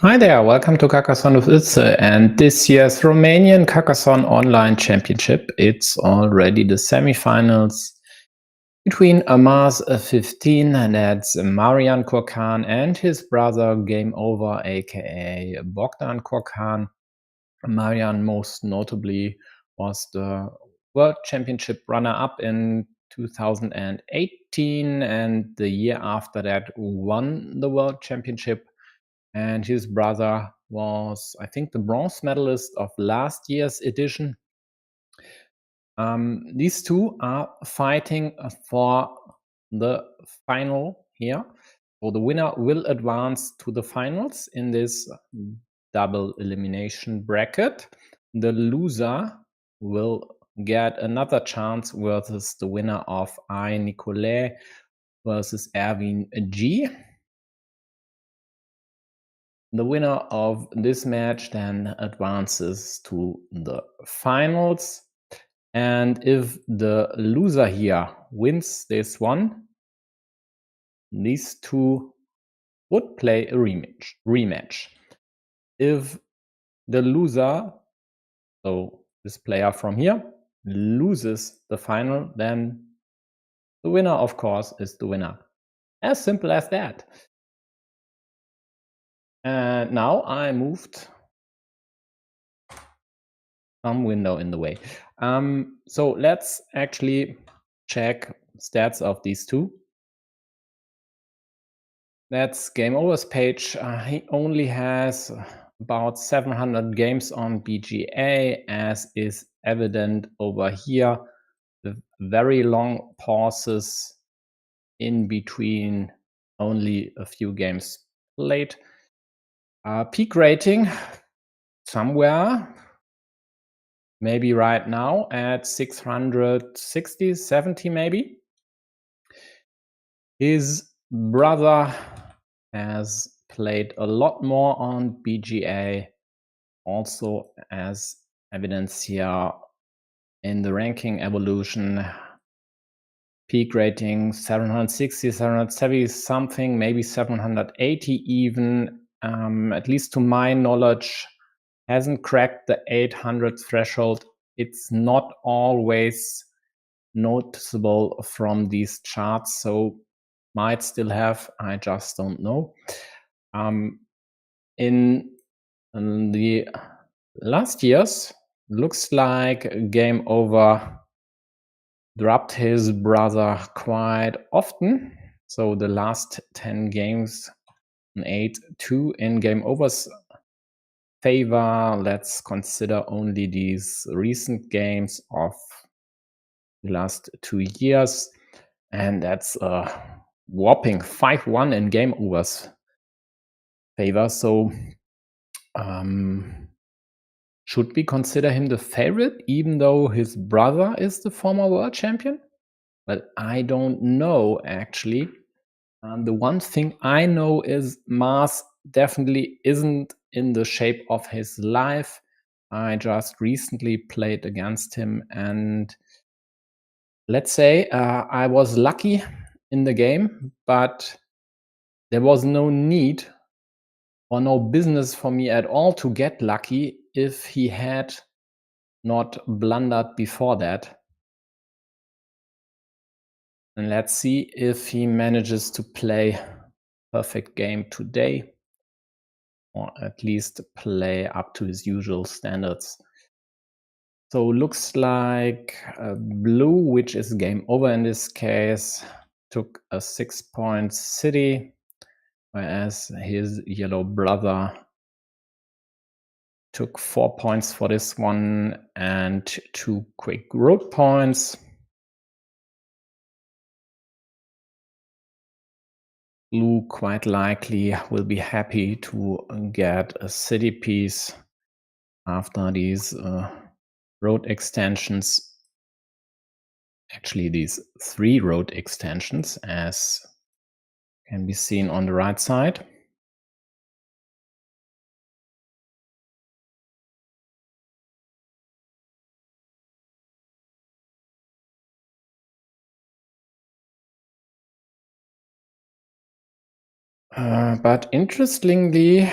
Hi there, welcome to Carcassonne with Itze and this year's Romanian Carcassonne Online Championship. It's already the semifinals between Mars15, and that's Romanian Carcassonne, and his brother Game Over, aka Bogdan Carcassonne. Marian most notably was the World Championship runner-up in 2018, and the year after that won the World Championship. And his brother was, I think, the bronze medalist of last year's edition. These two are fighting for the final here. So the winner will advance to the finals in this double elimination bracket. The loser will get another chance versus the winner of I. Nicolai versus Erwin G. The winner of this match then advances to the finals. And if the loser here wins this one, these two would play a rematch. If the loser, so this player from here, loses the final, then the winner, of course, is the winner. As simple as that. And now I moved some window in the way. So let's actually check stats of these two. That's Game Over's page. He only has about 700 games on BGA, as is evident over here. The very long pauses in between only a few games played. Peak rating somewhere, maybe right now at 660, 70 maybe. His brother has played a lot more on BGA, also as evidence here in the ranking evolution. Peak rating 760, 770 something, maybe 780 even, at least to my knowledge, hasn't cracked the 800 threshold. It's not always noticeable from these charts, so might still have, I just don't know. In the last years, looks like Game Over dropped his brother quite often. So the last 10 games, an 8-2 in Game Over's favor. Let's consider only these recent games of the last 2 years. And that's a whopping 5-1 in Game Over's favor. So should we consider him the favorite, even though his brother is the former world champion? But I don't know, actually. The one thing I know is Mars definitely isn't in the shape of his life. I just recently played against him, and let's say I was lucky in the game, but there was no need or no business for me at all to get lucky if he had not blundered before that. And let's see if he manages to play perfect game today, or at least play up to his usual standards. So looks like blue, which is Game Over in this case, took a 6-point city, whereas his yellow brother took 4 points for this one and 2 quick road points. Blue quite likely will be happy to get a city piece after these road extensions. Actually, these 3 road extensions, as can be seen on the right side. But interestingly,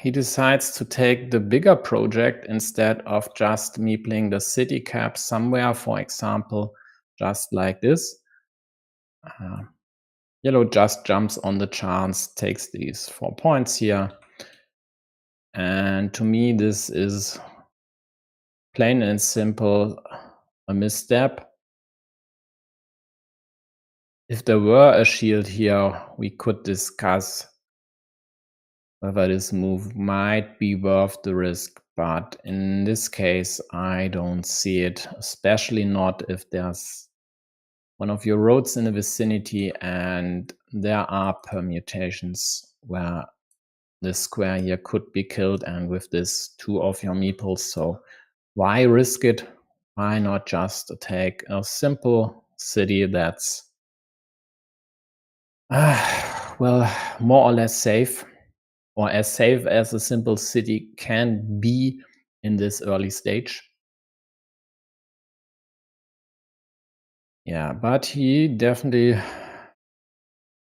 he decides to take the bigger project instead of just meepling the city cap somewhere, for example, just like this. Uh, Yellow just jumps on the chance, takes these 4 points here. And to me, this is plain and simple a misstep. If there were a shield here, we could discuss whether this move might be worth the risk. But in this case, I don't see it, especially not if there's one of your roads in the vicinity and there are permutations where this square here could be killed, and with this 2 of your meeples. So why risk it? Why not just take a simple city that's well, more or less safe, or as safe as a simple city can be in this early stage. Yeah, but he definitely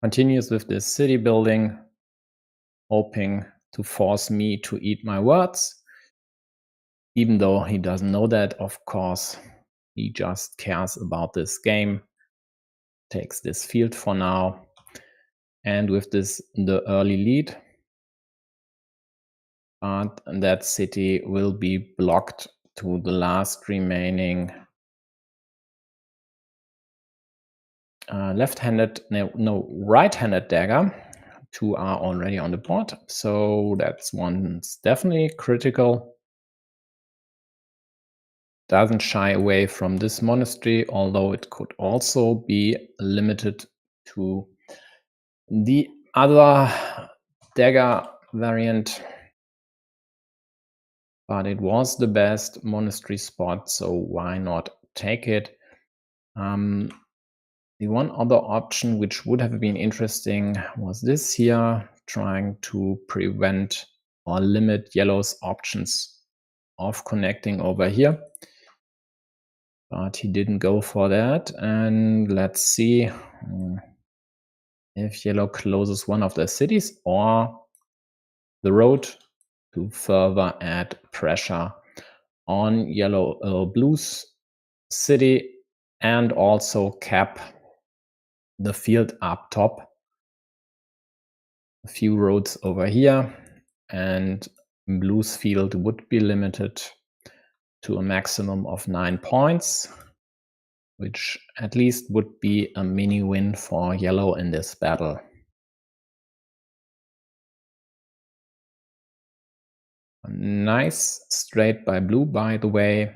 continues with this city building, hoping to force me to eat my words. Even though he doesn't know that, of course, he just cares about this game, takes this field for now, and with this, the early lead. But that city will be blocked to the last remaining left-handed, no, right-handed dagger. 2 are already on the board, so that's one's definitely critical. Doesn't shy away from this monastery, although it could also be limited to the other dagger variant. But it was the best monastery spot, so why not take it? The one other option which would have been interesting was this here, trying to prevent or limit yellow's options of connecting over here. But he didn't go for that. And let's see if yellow closes one of the cities or the road to further add pressure on yellow blue's city and also cap the field up top. A few roads over here, and blue's field would be limited to a maximum of 9 points, which at least would be a mini win for yellow in this battle. A nice straight by blue, by the way,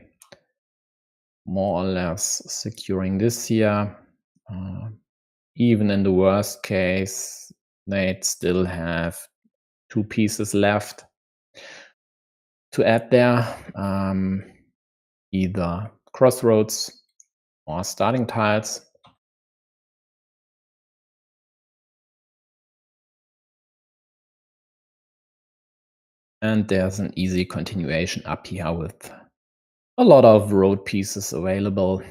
more or less securing this here. Even in the worst case, they'd still have 2 pieces left to add there, either crossroads or starting tiles. And there's an easy continuation up here with a lot of road pieces available.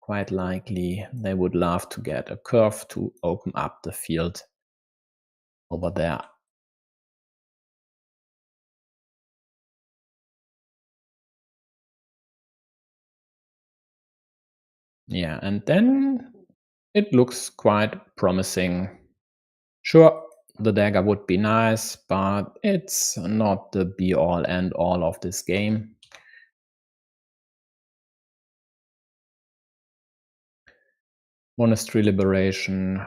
Quite likely they would love to get a curve to open up the field over there. Yeah, and then it looks quite promising. Sure, the dagger would be nice, but it's not the be-all and all of this game. Monastery Liberation,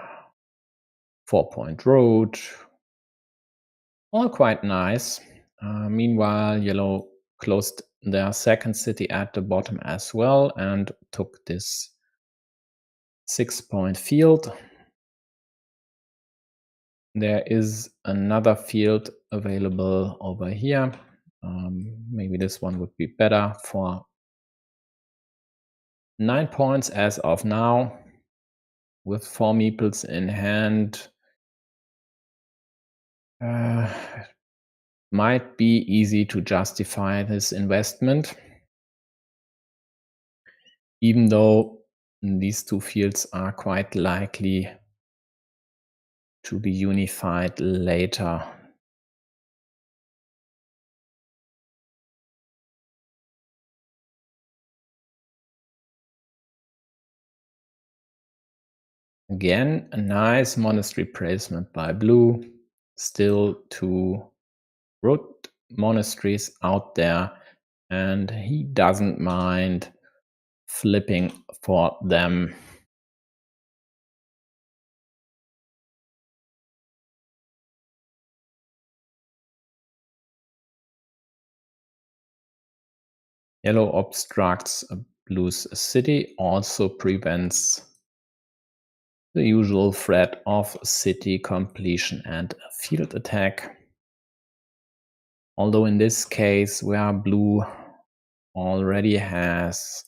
4-point road, all quite nice. Meanwhile, yellow closed their second city at the bottom as well and took this 6-point field. There is another field available over here. Maybe this one would be better for 9 points as of now, with 4 meeples in hand. Might be easy to justify this investment, even though these 2 fields are quite likely to be unified later. Again, a nice monastery placement by blue. Still 2 road monasteries out there, and he doesn't mind flipping for them. Yellow obstructs blue's city, also prevents the usual threat of city completion and field attack. Although in this case, where blue already has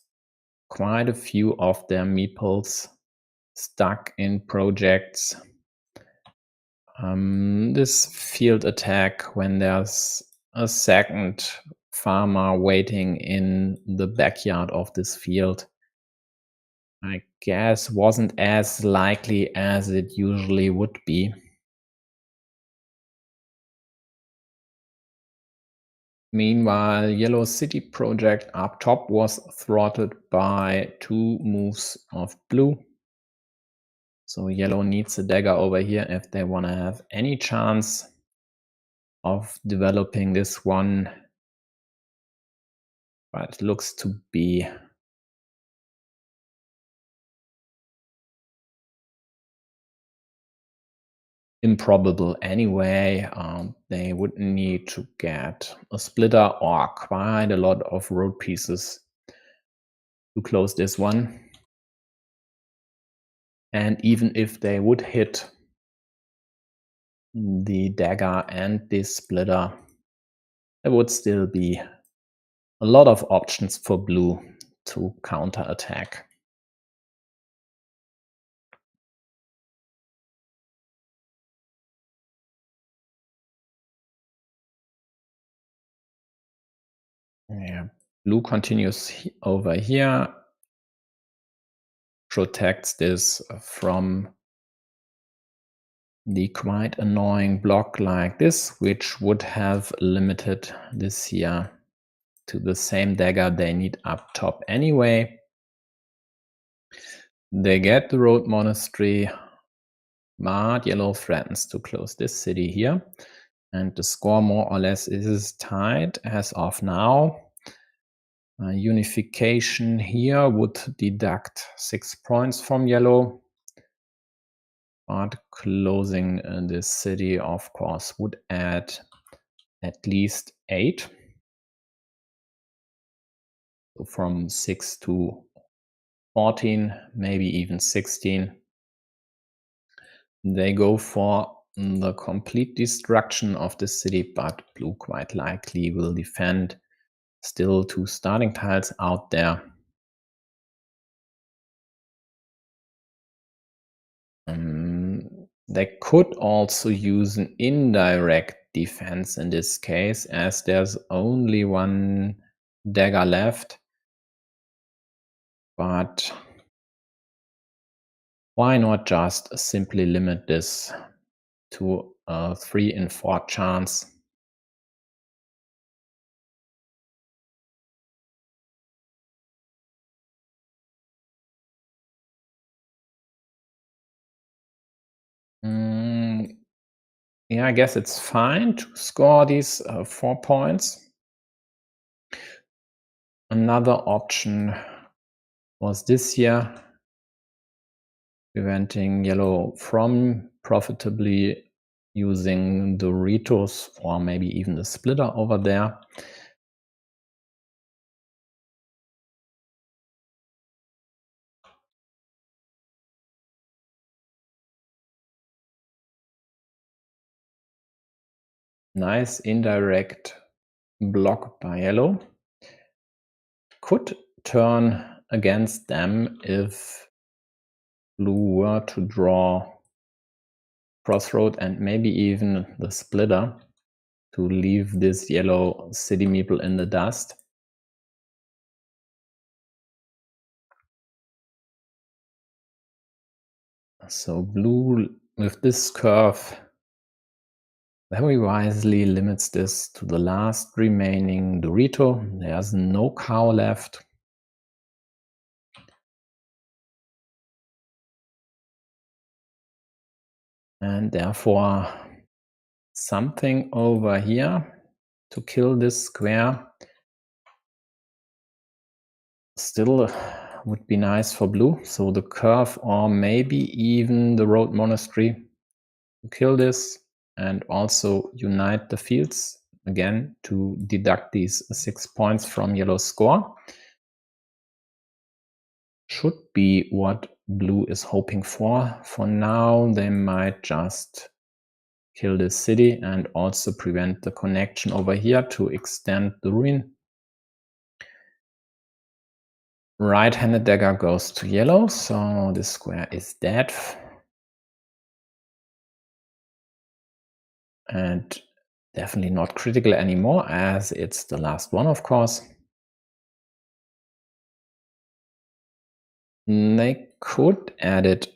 quite a few of their meeples stuck in projects, this field attack, when there's a second farmer waiting in the backyard of this field, I guess wasn't as likely as it usually would be. Meanwhile, Yellow City project up top was thwarted by 2 moves of blue. So yellow needs a dagger over here if they want to have any chance of developing this one. But it looks to be improbable anyway. They would need to get a splitter or quite a lot of road pieces to close this one. And even if they would hit the dagger and this splitter, there would still be a lot of options for blue to counterattack. Yeah, blue continues over here, protects this from the quite annoying block like this, which would have limited this here to the same dagger they need up top anyway. They get the road monastery, but yellow threatens to close this city here. And the score more or less is tied as of now. Unification here would deduct 6 points from yellow. But closing this city, of course, would add at least 8. So from 6 to 14, maybe even 16. They go for the complete destruction of the city, but blue quite likely will defend. Still 2 starting tiles out there. They could also use an indirect defense in this case, as there's only 1 dagger left. But why not just simply limit this to a 3 in 4 chance? Yeah, I guess it's fine to score these 4 points. Another option was this here, preventing yellow from profitably using the Doritos or maybe even the splitter over there. Nice indirect block by yellow. Could turn against them if blue were to draw crossroad and maybe even the splitter to leave this yellow city meeple in the dust. So blue, with this curve, very wisely limits this to the last remaining Dorito. There's no cow left. and therefore something over here to kill this square still would be nice for blue. So the curve, or maybe even the road monastery, to kill this and also unite the fields again to deduct these 6 points from yellow's score. Should be what blue is hoping for. For now, they might just kill this city and also prevent the connection over here to extend the ruin. Right-handed dagger goes to yellow, so this square is dead. And definitely not critical anymore, as it's the last one, of course. They could add it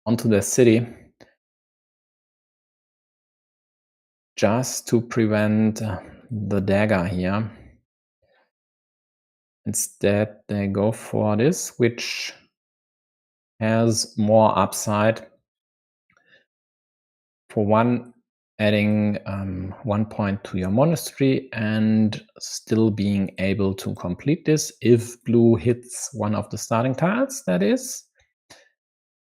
onto their city just to prevent the dagger here. Instead, they go for this, which has more upside. For one, adding 1 point to your monastery and still being able to complete this if blue hits one of the starting tiles, that is.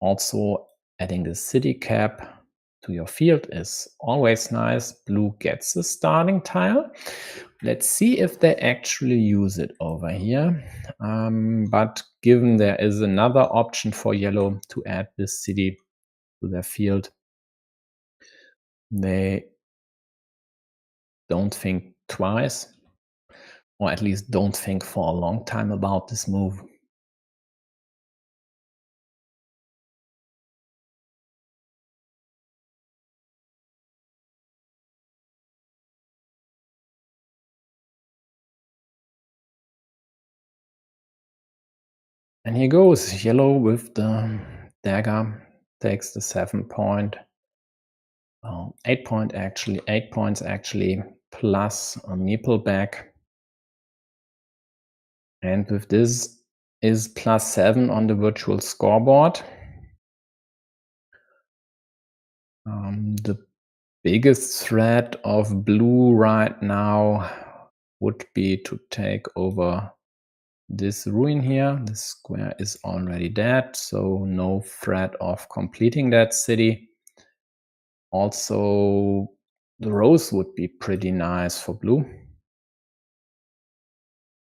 Also, adding the city cap to your field is always nice. Blue gets the starting tile. Let's see if they actually use it over here. But given there is another option for yellow to add this city to their field, they don't think twice, or at least don't think for a long time about this move. And here goes yellow with the dagger, takes the 7 point. 8 points actually, plus a meeple back. And with this is +7 on the virtual scoreboard. The biggest threat of blue right now would be to take over this ruin here. This square is already dead, so no threat of completing that city. Also, the rose would be pretty nice for blue.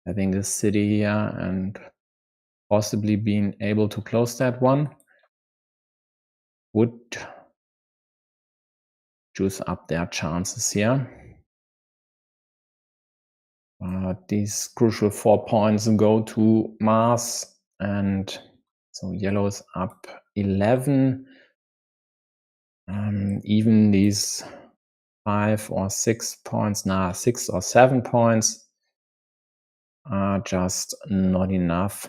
Having this city here and possibly being able to close that one would juice up their chances here. These crucial 4 points go to Mars, and so yellow's up 11. Even these 5 or 6 points, 6 or 7 points are just not enough.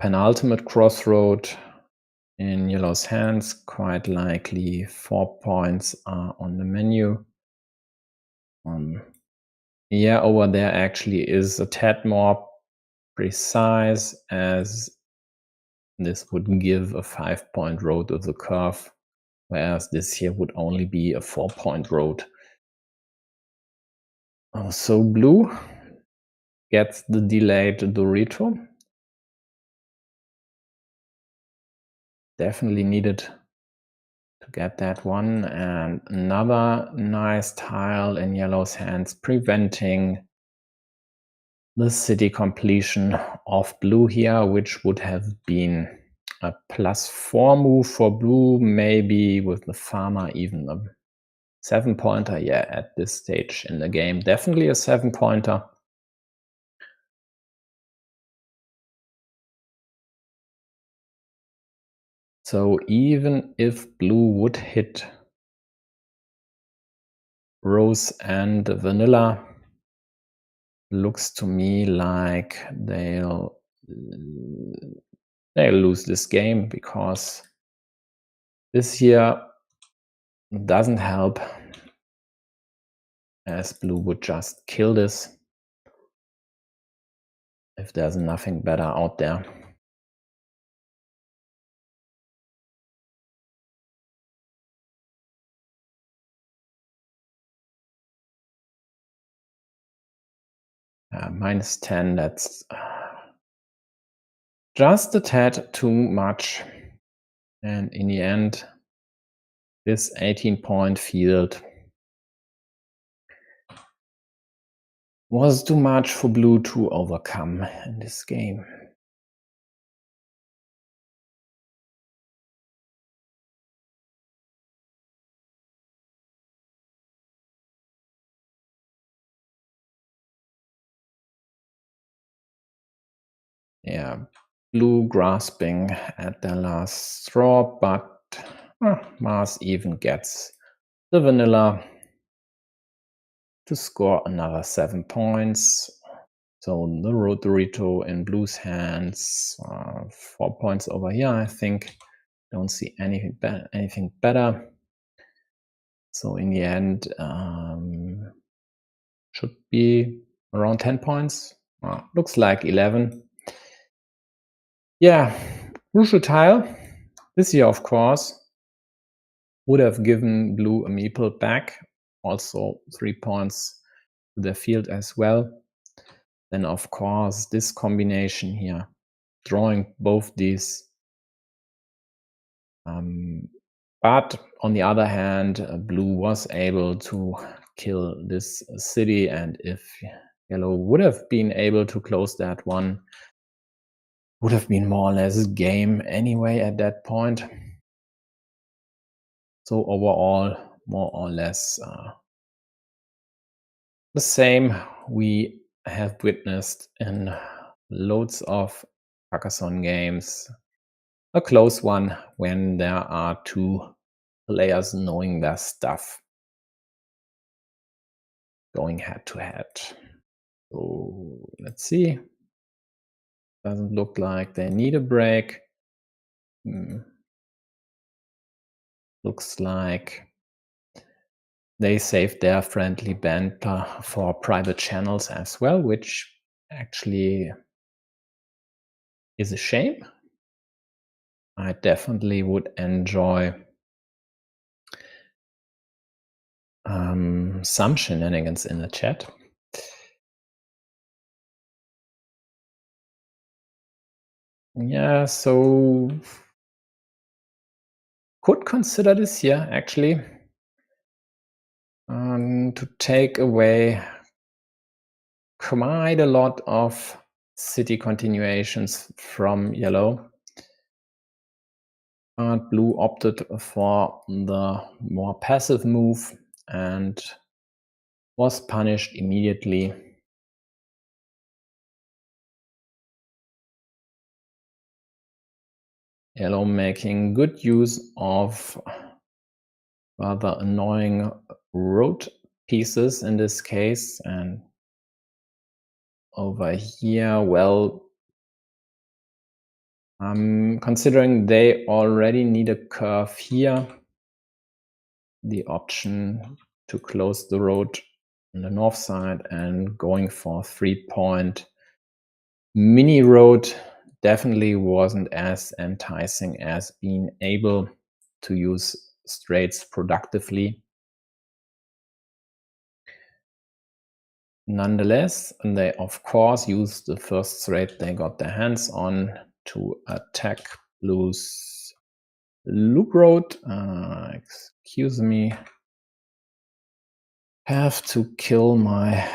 Penultimate crossroad in yellow's hands, quite likely 4 points are on the menu. Yeah, over there actually is a tad more precise, as this would give a 5-point road with the curve, whereas this here would only be a 4-point road. So blue gets the delayed Dorito. Definitely needed to get that one. And another nice tile in yellow's hands, preventing the city completion of blue here, which would have been a +4 move for blue, maybe with the farmer even a 7-pointer. Yeah, at this stage in the game, definitely a 7-pointer. So even if blue would hit rose and vanilla, looks to me like they'll lose this game, because this here doesn't help, as blue would just kill this if there's nothing better out there. -10, that's just a tad too much. And in the end, this 18-point field was too much for blue to overcome in this game. Yeah, blue grasping at the last straw, but Mars even gets the vanilla to score another 7 points. So the Rotorito in blue's hands, 4 points over here, I think. Don't see anything better. So in the end, should be around 10 points. Looks like 11. Yeah, crucial tile. This year, of course, would have given blue a meeple back. Also 3 points to the field as well. Then, of course, this combination here, drawing both these. But on the other hand, blue was able to kill this city, and if yellow would have been able to close that one, would have been more or less game anyway at that point. So overall, more or less the same we have witnessed in loads of Carcassonne games. A close one when there are two players knowing their stuff, going head to head. So let's see. Doesn't look like they need a break. Looks like they saved their friendly banter for private channels as well, which actually is a shame. I definitely would enjoy some shenanigans in the chat. Yeah, so could consider this here actually to take away quite a lot of city continuations from yellow. But blue opted for the more passive move and was punished immediately. Yellow making good use of rather annoying road pieces in this case, and over here, well, considering they already need a curve here, the option to close the road on the north side and going for 3-point mini road definitely wasn't as enticing as being able to use straights productively. Nonetheless, they of course used the first straight they got their hands on to attack blue's loop road. Excuse me. Have to kill my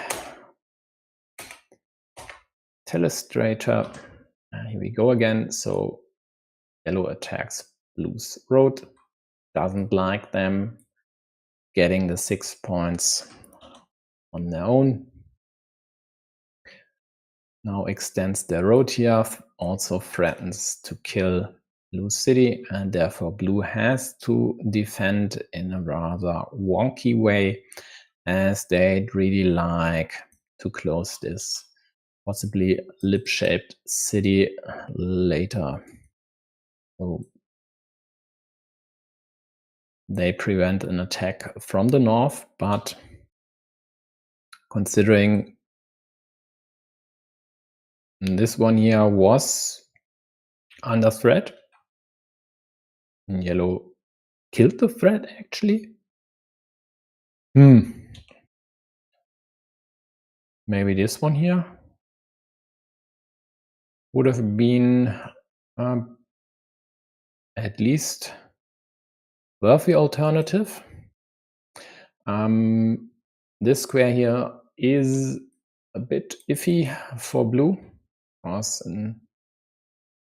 telestrator. Here we go again. So yellow attacks blue's road. Doesn't like them getting the 6 points on their own. Now extends their road here, also threatens to kill blue city, and therefore blue has to defend in a rather wonky way, as they'd really like to close this possibly lip-shaped city later. So they prevent an attack from the north, but considering this one here was under threat, yellow killed the threat actually. maybe this one here would have been at least worthy alternative. This square here is a bit iffy for blue, because in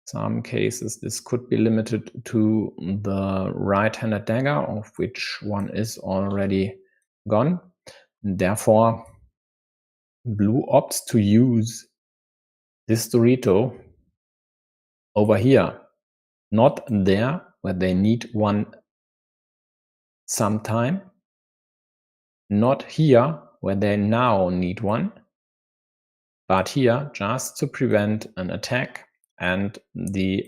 some cases this could be limited to the right-handed dagger, of which one is already gone. Therefore, blue opts to use this Dorito over here, not there where they need one sometime, not here where they now need one, but here just to prevent an attack and the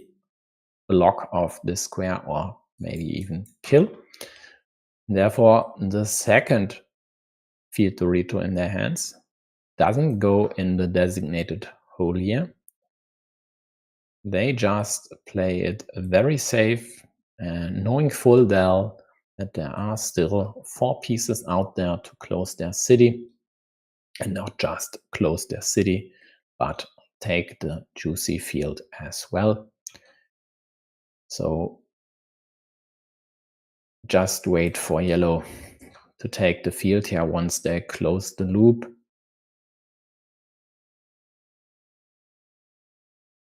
block of this square, or maybe even kill. Therefore, the second field Dorito in their hands doesn't go in the designated hole here. They just play it very safe, and knowing full well that there are still 4 pieces out there to close their city, and not just close their city, but take the juicy field as well. So just wait for yellow to take the field here once they close the loop.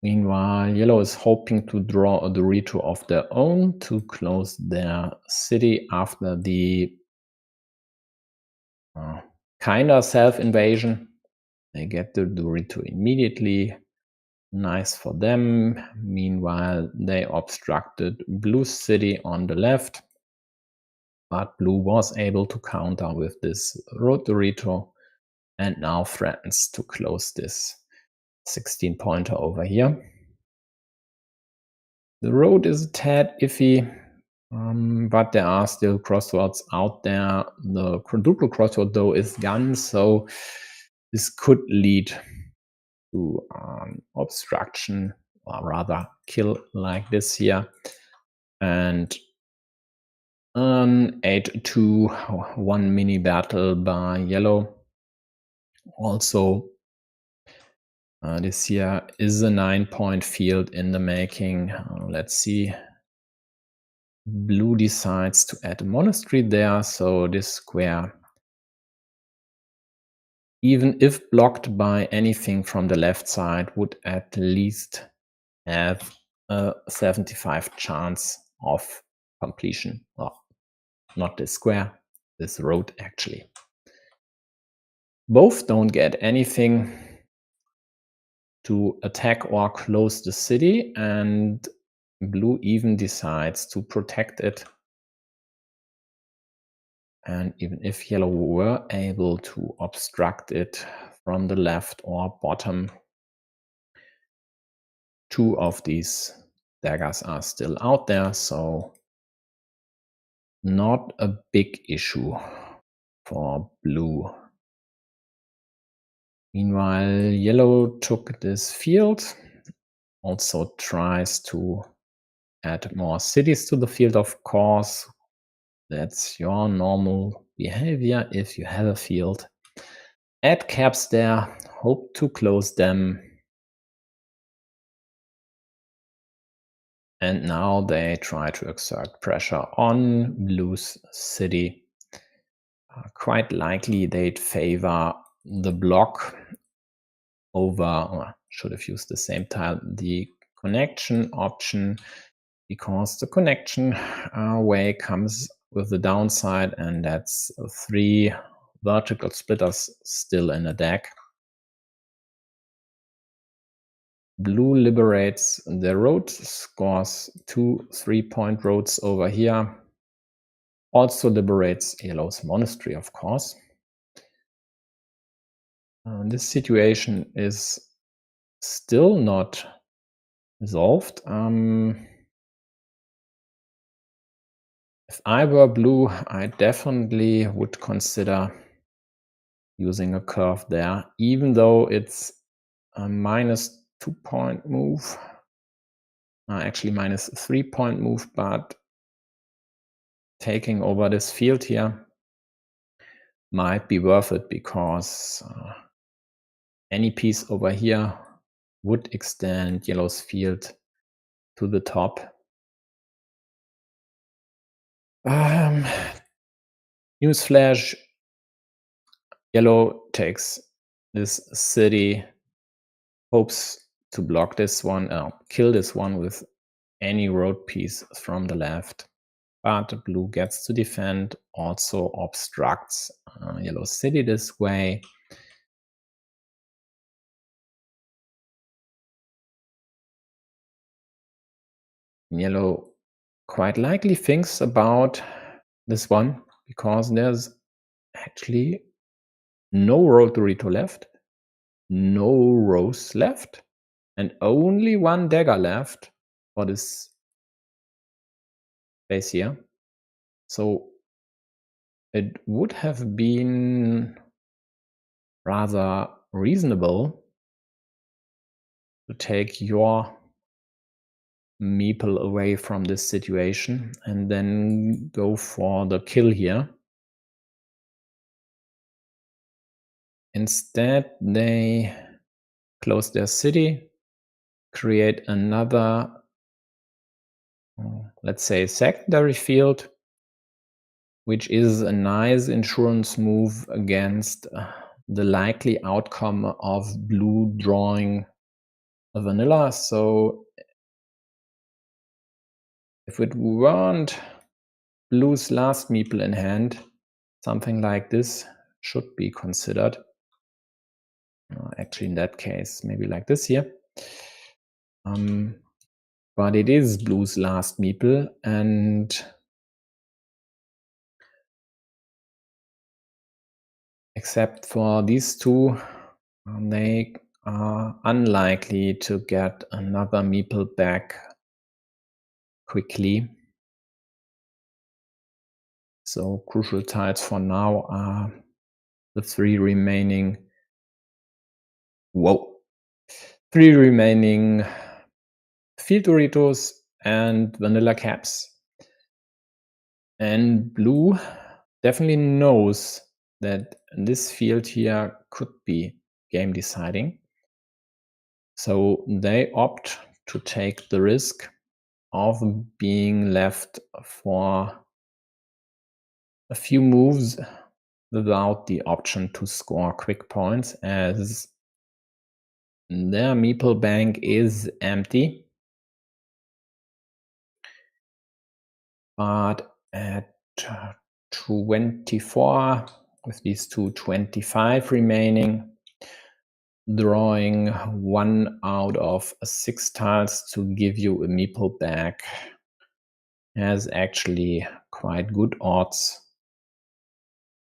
Meanwhile, yellow is hoping to draw a Dorito of their own to close their city after the kinda self-invasion. They get the Dorito immediately. Nice for them. Meanwhile, they obstructed blue's city on the left, but blue was able to counter with this road Dorito and now threatens to close this 16-pointer over here. The road is a tad iffy, but there are still crossroads out there. The quadruple crossroad, though, is gone, so this could lead to obstruction, or rather kill like this here. And an 8-2-1 mini battle by yellow. Also, this here is a 9-point field in the making. Let's see. Blue decides to add a monastery there, so this square, even if blocked by anything from the left side, would at least have a 75 chance of completion. Well, not this square, this road actually. Both don't get anything to attack or close the city, and blue even decides to protect it. And even if yellow were able to obstruct it from the left or bottom, 2 of these daggers are still out there, so not a big issue for blue. Meanwhile, yellow took this field, also tries to add more cities to the field, of course. That's your normal behavior if you have a field. Add caps there, hope to close them. And now they try to exert pressure on blue's city. Quite likely they'd favor the block over, or should have used the same tile, the connection option, because the connection way comes with the downside, and that's 3 vertical splitters still in a deck. Blue liberates the road, scores 2 3-point roads over here. Also liberates yellow's monastery, of course. This situation is still not resolved. If I were blue, I definitely would consider using a curve there, even though it's a minus 2-point move. Actually minus 3-point move, but taking over this field here might be worth it, because any piece over here would extend yellow's field to the top. Newsflash, yellow takes this city, hopes to block this one, kill this one with any road piece from the left. But blue gets to defend, also obstructs yellow city this way. Yellow quite likely thinks about this one because there's actually no road to left, no rows left, and only one dagger left for this base here. So it would have been rather reasonable to take your meeple away from this situation and then go for the kill here. Instead, they close their city, create another, let's say, secondary field, which is a nice insurance move against the likely outcome of blue drawing a vanilla. So if it weren't blue's last meeple in hand, something like this should be considered. Actually, in that case, maybe like this here. But it is blue's last meeple, and except for these two, they are unlikely to get another meeple back quickly. So crucial tiles for now are the three remaining field Doritos and vanilla caps. And blue definitely knows that this field here could be game deciding. So they opt to take the risk of being left for a few moves without the option to score quick points, as their meeple bank is empty. But at 24, with these 25 remaining, drawing 1 out of 6 tiles to give you a meeple back has actually quite good odds.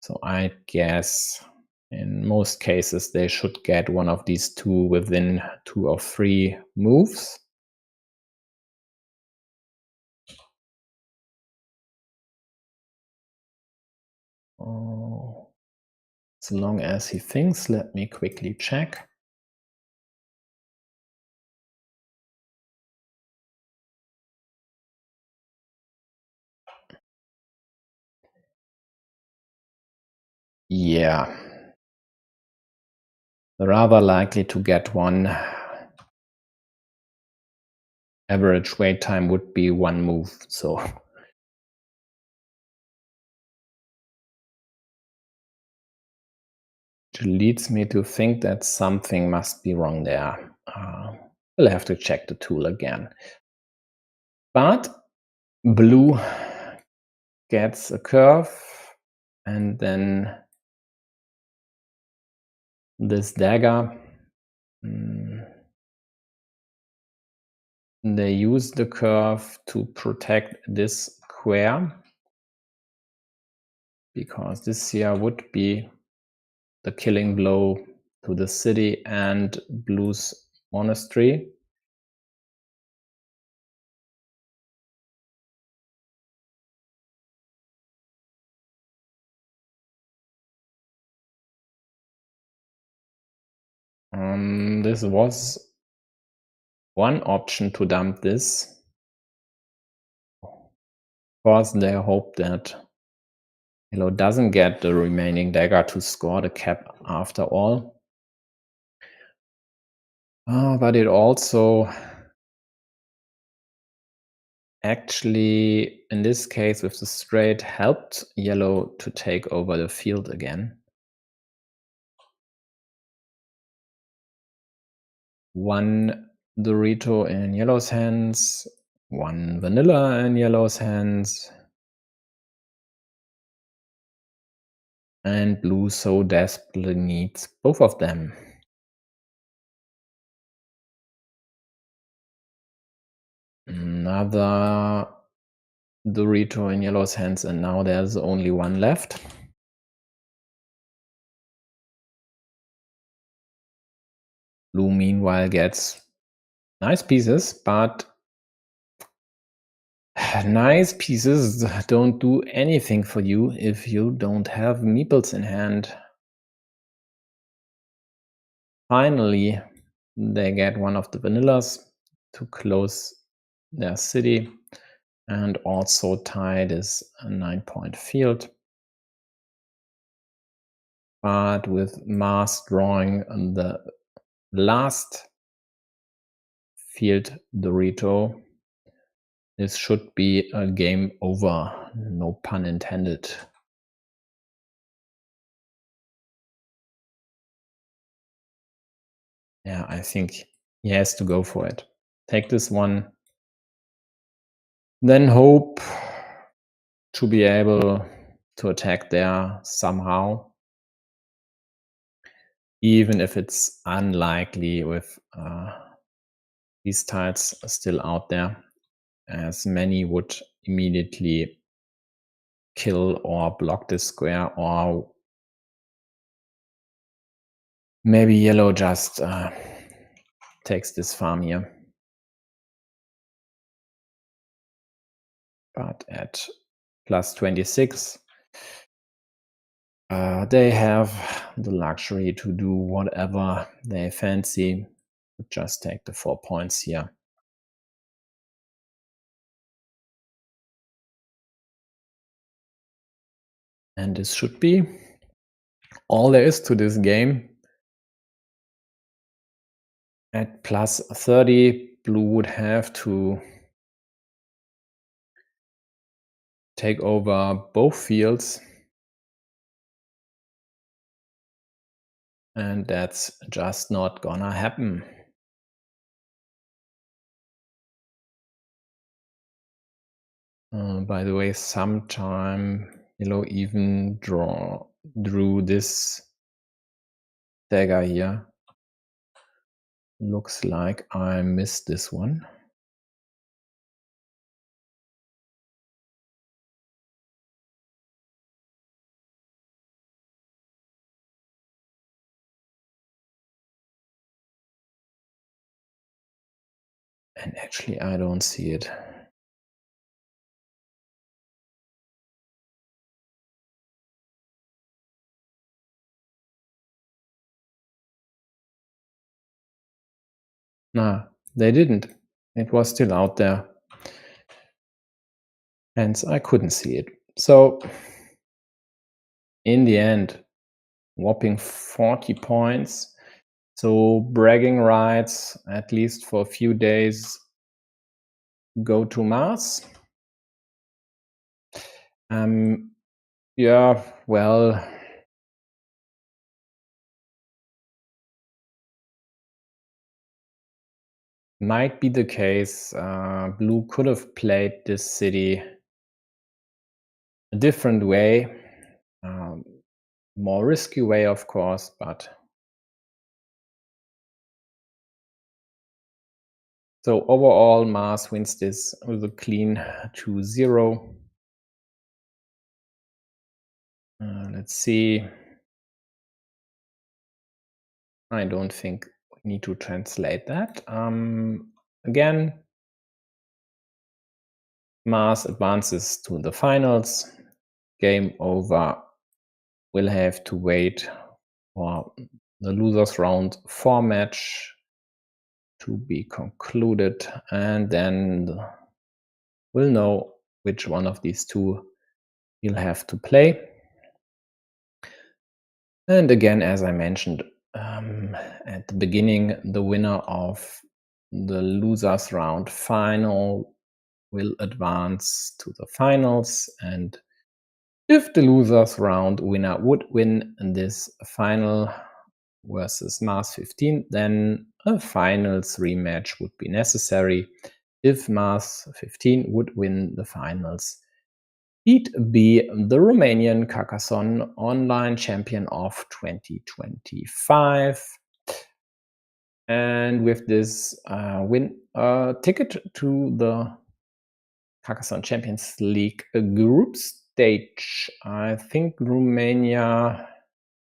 So I guess in most cases they should get one of these two within 2 or 3 moves. As long as he thinks, let me quickly check. Yeah, rather likely to get one. Average wait time would be 1 move, so which leads me to think that something must be wrong there. We'll have to check the tool again. But blue gets a curve, and then this dagger. They use the curve to protect this square, because this here would be the killing blow to the city and blue's monastery. This was one option to dump this. Of course, they hope that doesn't get the remaining dagger to score the cap after all. But it also actually, in this case with the straight, helped yellow to take over the field again. One Dorito in yellow's hands, one vanilla in yellow's hands, and blue so desperately needs both of them. Another Dorito in yellow's hands, and now there's only one left. Blue meanwhile gets nice pieces, but nice pieces don't do anything for you if you don't have meeples in hand. Finally, they get one of the vanillas to close their city and also tie this 9-point field. But with Mars drawing the last field Dorito, this should be a game over, no pun intended. Yeah, I think he has to go for it. Take this one, then hope to be able to attack there somehow, even if it's unlikely with these tiles still out there, as many would immediately kill or block this square, or maybe yellow just takes this farm here. But at plus 26, they have the luxury to do whatever they fancy. Just take the 4 points here. And this should be all there is to this game. At plus 30, blue would have to take over both fields. And that's just not gonna happen. By the way, sometime yellow even drew this dagger here. Looks like I missed this one. And actually, I don't see it. Nah, they didn't. It was still out there. Hence, I couldn't see it. So, in the end, whopping 40 points. So, bragging rights, at least for a few days, go to Mars. Yeah, well, might be the case. Blue could have played this city a different way, more risky way, of course, but so overall, Mars wins this with a clean 2-0. Let's see. I don't think we need to translate that. Again, Mars advances to the finals. Game over. We'll have to wait for the losers round 4 match to be concluded, and then we'll know which one of these two you'll have to play. And again, as I mentioned, at the beginning, the winner of the losers round final will advance to the finals, and if the losers round winner would win this final versus Mars15, then a finals rematch would be necessary. If Mars15 would win the finals, he'd be the Romanian Carcassonne Online Champion of 2025. And with this win, a ticket to the Carcassonne Champions League group stage. I think Romania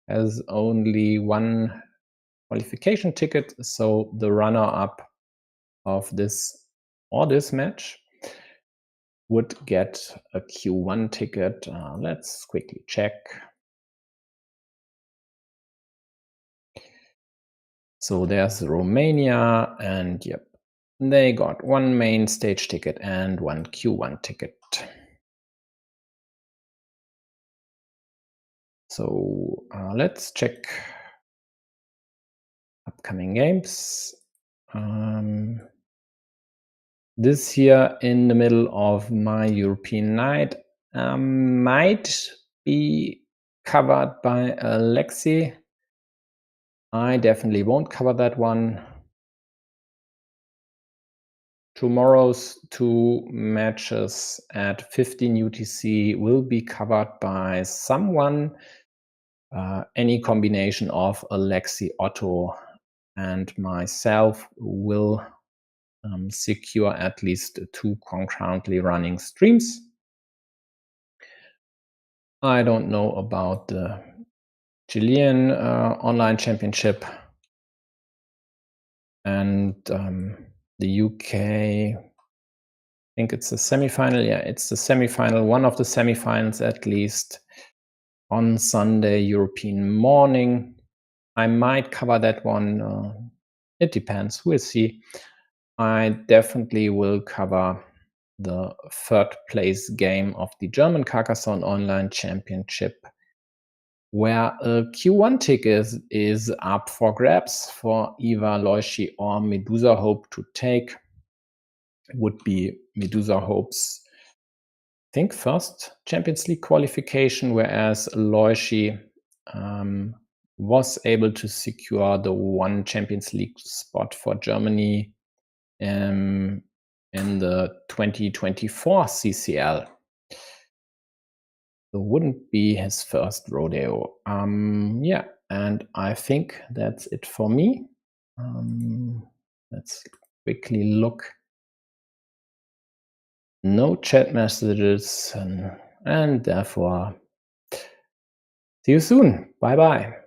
has only one qualification ticket, so the runner-up of this match would get a Q1 ticket. Let's quickly check. So there's Romania, and yep, they got one main stage ticket and one Q1 ticket. So let's check upcoming games. This year, in the middle of my European night, might be covered by Alexei. I definitely won't cover that one. Tomorrow's two matches at 15 UTC will be covered by someone, any combination of Alexei, Otto, and myself will secure at least two concurrently running streams. I don't know about the Chilean Online Championship and the UK. I think it's the semifinal. Yeah, it's the semifinal, one of the semifinals at least, on Sunday European morning. I might cover that one. It depends. We'll see. I definitely will cover the third place game of the German Carcassonne Online Championship, where a Q1 ticket is up for grabs for Eva Loishi or Medusa Hope to take. It would be Medusa Hope's, I think, first Champions League qualification, whereas Loishi was able to secure the one Champions League spot for Germany in the 2024 CCL. So wouldn't be his first rodeo. Yeah, and I think that's it for me. Let's quickly look. No chat messages, and therefore, see you soon. Bye bye.